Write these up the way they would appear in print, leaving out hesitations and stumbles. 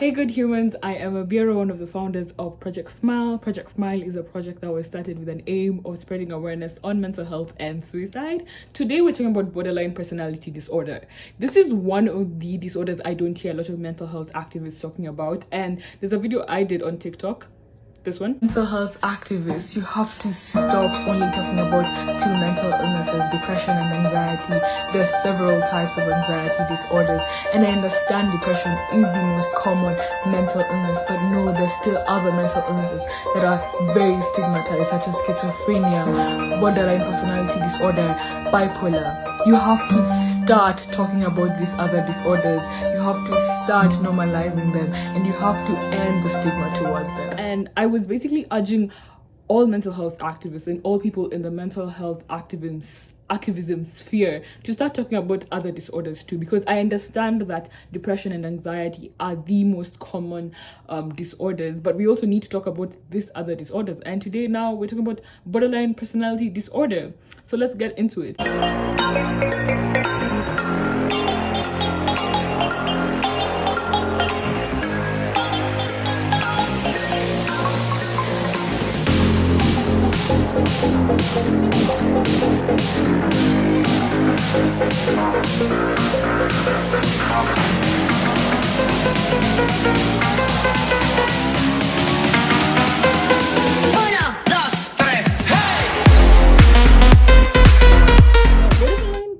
Hey good humans, I am Abiera, one of the founders of Project Fmile. Project Fmile is a project that was started with an aim of spreading awareness on mental health and suicide. Today we're talking about borderline personality disorder. This is one of the disorders I don't hear a lot of mental health activists talking about, and there's a video I did on TikTok. This one. Mental health activists, you have to stop only talking about two mental illnesses, depression and anxiety. There's several types of anxiety disorders, and I understand depression is the most common mental illness, but no, there's still other mental illnesses that are very stigmatized, such as schizophrenia, borderline personality disorder, bipolar. You have to start talking about these other disorders. You have to start normalizing them, and you have to end the stigma towards them. And I was basically urging all mental health activists and all people in the mental health activism sphere to start talking about other disorders too, because I understand that depression and anxiety are the most common disorders, but we also need to talk about these other disorders. And today now we're talking about borderline personality disorder. So let's get into it.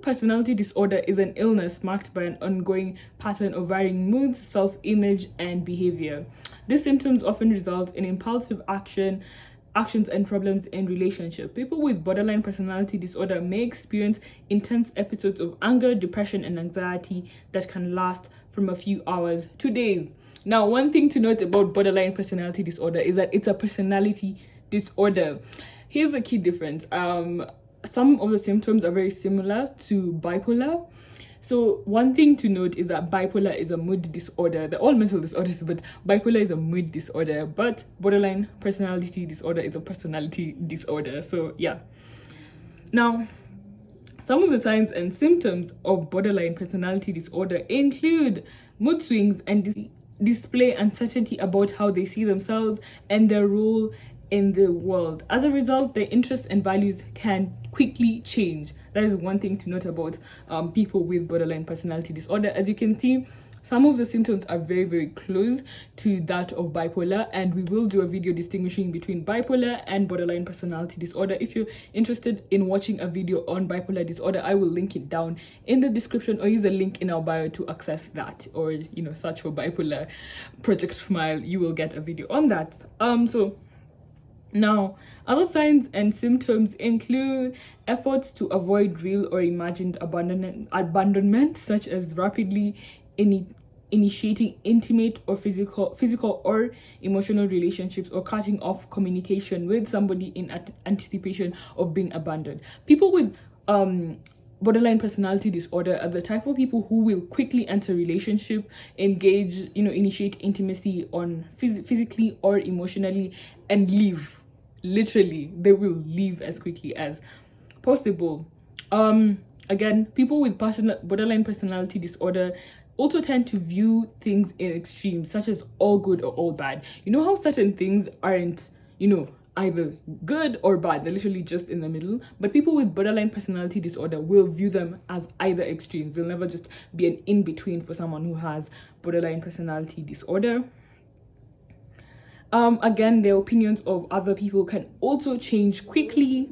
Personality disorder is an illness marked by an ongoing pattern of varying moods, self-image, and behavior. These symptoms often result in impulsive actions and problems in relationship. People with borderline personality disorder may experience intense episodes of anger, depression, and anxiety that can last from a few hours to days. Now, one thing to note about borderline personality disorder is that it's a personality disorder. Here's a key difference. Some of the symptoms are very similar to bipolar. So one thing to note is that bipolar is a mood disorder. They're all mental disorders, but bipolar is a mood disorder. But borderline personality disorder is a personality disorder. So yeah. Now, some of the signs and symptoms of borderline personality disorder include mood swings and display uncertainty about how they see themselves and their role in the world. As a result, their interests and values can quickly change. That is one thing to note about people with borderline personality disorder. As you can see, some of the symptoms are very, very close to that of bipolar, and we will do a video distinguishing between bipolar and borderline personality disorder. If you're interested in watching a video on bipolar disorder, I will link it down in the description, or use a link in our bio to access that, or search for bipolar Project Fmile. You will get a video on that. Now, other signs and symptoms include efforts to avoid real or imagined abandonment, such as rapidly initiating intimate or physical or emotional relationships, or cutting off communication with somebody in anticipation of being abandoned. People with borderline personality disorder are the type of people who will quickly enter relationship, engage, initiate intimacy on physically or emotionally, and leave. Literally, they will leave as quickly as possible. Again, people with borderline personality disorder also tend to view things in extremes, such as all good or all bad. You know how certain things aren't, either good or bad, they're literally just in the middle. But people with borderline personality disorder will view them as either extremes. They'll never just be an in-between for someone who has borderline personality disorder. Again, their opinions of other people can also change quickly.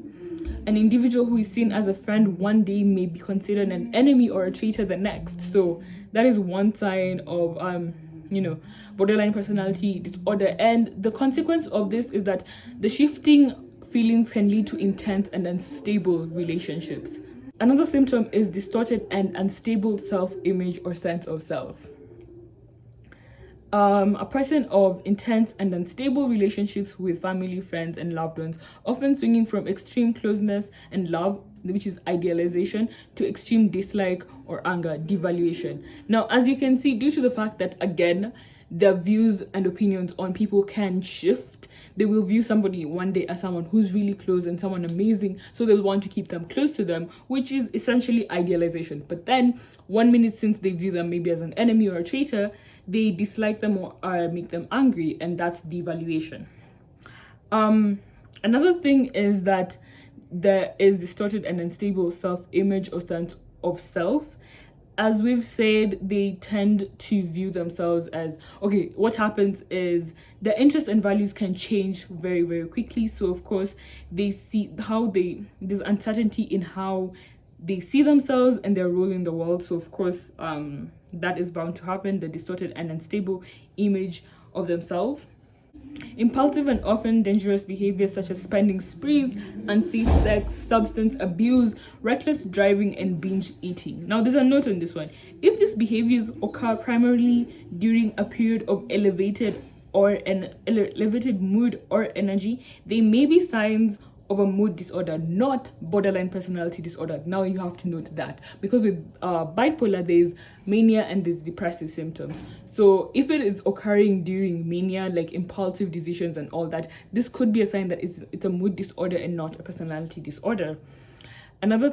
An individual who is seen as a friend one day may be considered an enemy or a traitor the next. So that is one sign of borderline personality disorder. And the consequence of this is that the shifting feelings can lead to intense and unstable relationships. Another symptom is distorted and unstable self-image or sense of self. A person of intense and unstable relationships with family, friends, and loved ones, often swinging from extreme closeness and love, which is idealization, to extreme dislike or anger, devaluation. Now, as you can see, due to the fact that, again, their views and opinions on people can shift, they will view somebody one day as someone who's really close and someone amazing, so they'll want to keep them close to them, which is essentially idealization. But then 1 minute since they view them maybe as an enemy or a traitor, they dislike them or make them angry, and that's devaluation. Another thing is that there is distorted and unstable self-image or sense of self. As we've said, they tend to view themselves as, okay, what happens is their interests and values can change very, very quickly. So of course, there's uncertainty in how they see themselves and their role in the world. So of course, that is bound to happen, the distorted and unstable image of themselves. Impulsive and often dangerous behaviors such as spending sprees, unsafe sex, substance abuse, reckless driving, and binge eating. Now, there's a note on this one. If these behaviors occur primarily during a period of elevated mood or energy, they may be signs of a mood disorder, not borderline personality disorder. Now you have to note that, because with bipolar, there's mania and there's depressive symptoms. So if it is occurring during mania, like impulsive decisions and all that, this could be a sign that it's a mood disorder and not a personality disorder. Another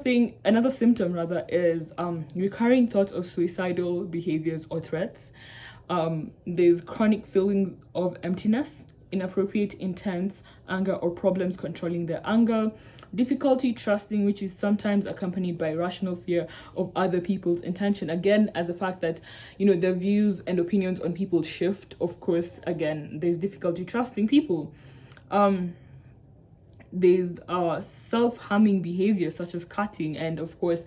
symptom rather, is recurring thoughts of suicidal behaviors or threats. There's chronic feelings of emptiness, inappropriate, intense anger or problems controlling their anger, difficulty trusting, which is sometimes accompanied by rational fear of other people's intention. Again, as the fact that, their views and opinions on people shift, of course, again, there's difficulty trusting people. There's self-harming behavior such as cutting, and of course,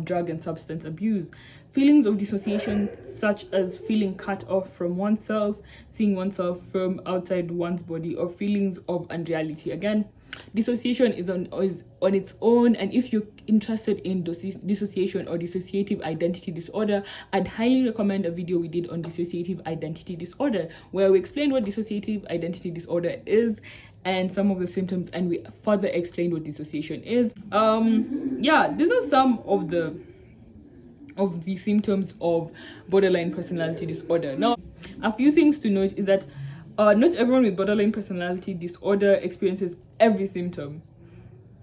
drug and substance abuse. Feelings of dissociation, such as feeling cut off from oneself, seeing oneself from outside one's body, or feelings of unreality. Again, dissociation is on its own, and if you're interested in dissociation or dissociative identity disorder, I'd highly recommend a video we did on dissociative identity disorder, where we explained what dissociative identity disorder is and some of the symptoms, and we further explained what dissociation is. These are some of the symptoms of borderline personality disorder. Now, a few things to note is that not everyone with borderline personality disorder experiences every symptom.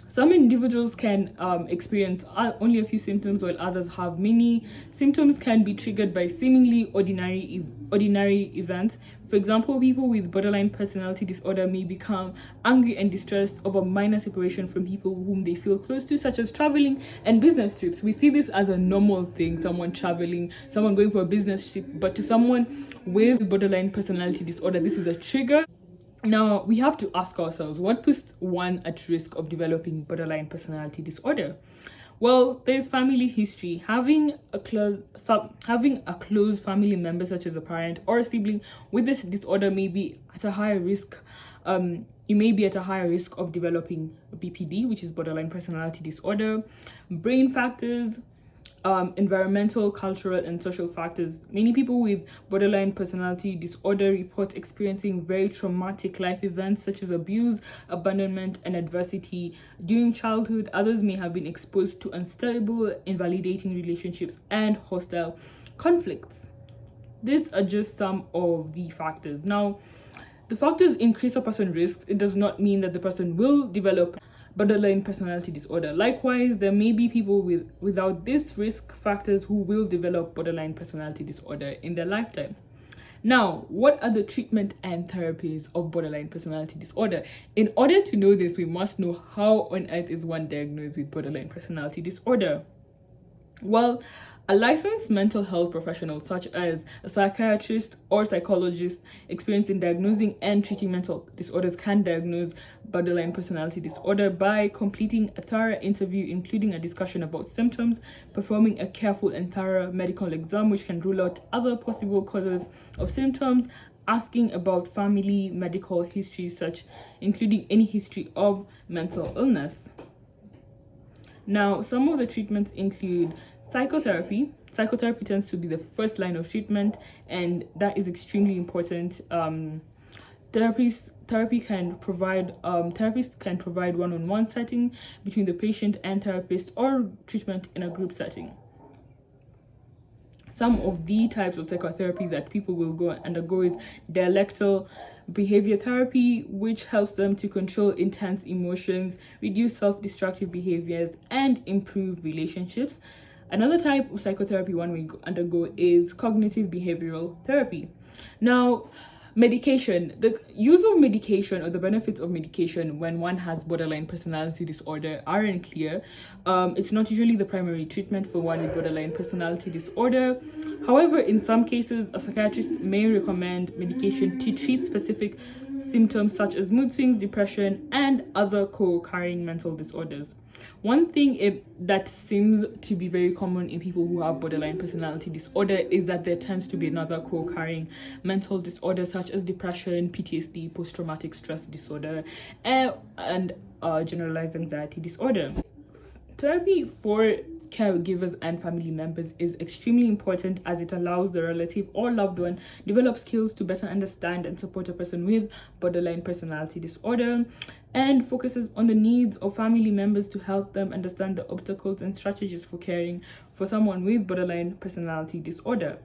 Some individuals can experience only a few symptoms, while others have many. Symptoms can be triggered by seemingly ordinary events. For example, people with borderline personality disorder may become angry and distressed over minor separation from people whom they feel close to, such as traveling and business trips. We see this as a normal thing, someone traveling, someone going for a business trip, but to someone with borderline personality disorder, this is a trigger. Now, we have to ask ourselves, what puts one at risk of developing borderline personality disorder? Well, there's family history. Having a close family member, such as a parent or a sibling with this disorder, may be at a higher risk. You may be at a higher risk of developing BPD, which is borderline personality disorder. Brain factors, environmental, cultural, and social factors. Many people with borderline personality disorder report experiencing very traumatic life events such as abuse, abandonment, and adversity during childhood. Others may have been exposed to unstable, invalidating relationships and hostile conflicts. These are just some of the factors. Now, the factors increase a person's risks. It does not mean that the person will develop borderline personality disorder. Likewise, there may be people without these risk factors who will develop borderline personality disorder in their lifetime. Now, what are the treatment and therapies of borderline personality disorder? In order to know this, we must know how on earth is one diagnosed with borderline personality disorder. Well, a licensed mental health professional, such as a psychiatrist or psychologist experienced in diagnosing and treating mental disorders, can diagnose borderline personality disorder by completing a thorough interview, including a discussion about symptoms, performing a careful and thorough medical exam, which can rule out other possible causes of symptoms, asking about family medical history, including any history of mental illness. Now, some of the treatments include psychotherapy. Psychotherapy tends to be the first line of treatment, and that is extremely important. Therapists can provide one-on-one setting between the patient and therapist, or treatment in a group setting. Some of the types of psychotherapy that people will undergo is dialectical behavior therapy, which helps them to control intense emotions, reduce self-destructive behaviors, and improve relationships. Another type of psychotherapy one we undergo is cognitive behavioral therapy. Now, medication, the use of medication or the benefits of medication when one has borderline personality disorder aren't clear. It's not usually the primary treatment for one with borderline personality disorder. However, in some cases, a psychiatrist may recommend medication to treat specific symptoms such as mood swings, depression, and other co-occurring mental disorders. One thing that seems to be very common in people who have borderline personality disorder is that there tends to be another co-occurring mental disorder such as depression, PTSD, post-traumatic stress disorder, and generalized anxiety disorder. Therapy for caregivers and family members is extremely important as it allows the relative or loved one develop skills to better understand and support a person with borderline personality disorder, and focuses on the needs of family members to help them understand the obstacles and strategies for caring for someone with borderline personality disorder.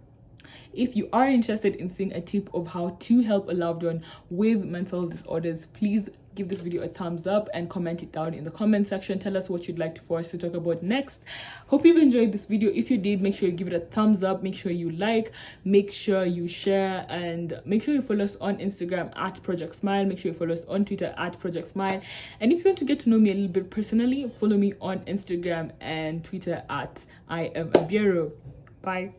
If you are interested in seeing a tip of how to help a loved one with mental disorders, please give this video a thumbs up and comment it down in the comment section. Tell us what you'd like for us to talk about next. Hope you've enjoyed this video. If you did, make sure you give it a thumbs up, make sure you like, make sure you share, and make sure you follow us on Instagram at Project Fmile. Make sure you follow us on Twitter at Project Fmile. And if you want to get to know me a little bit personally, follow me on Instagram and Twitter at I am a Bureau. Bye.